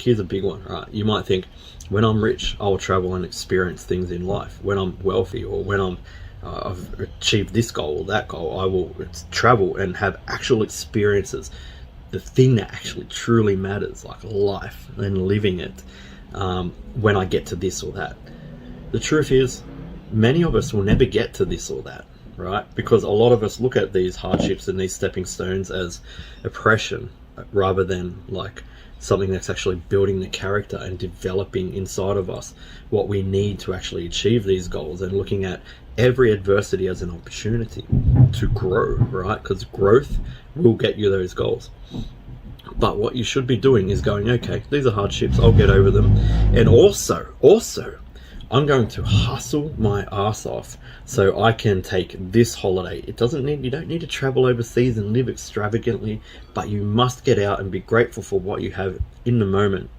Here's a big one, right? You might think, when I'm rich, I'll travel and experience things in life. When I'm wealthy, or when I've achieved this goal or that goal, I will travel and have actual experiences. The thing that actually truly matters, like life and living it, when I get to this or that. The truth is, many of us will never get to this or that, right? Because a lot of us look at these hardships and these stepping stones as oppression, rather than like something that's actually building the character and developing inside of us what we need to actually achieve these goals, and looking at every adversity as an opportunity to grow, right? Because growth will get you those goals. But what you should be doing is going, okay, these are hardships, I'll get over them. And also, I'm going to hustle my ass off so I can take this holiday. You don't need to travel overseas and live extravagantly, but you must get out and be grateful for what you have in the moment.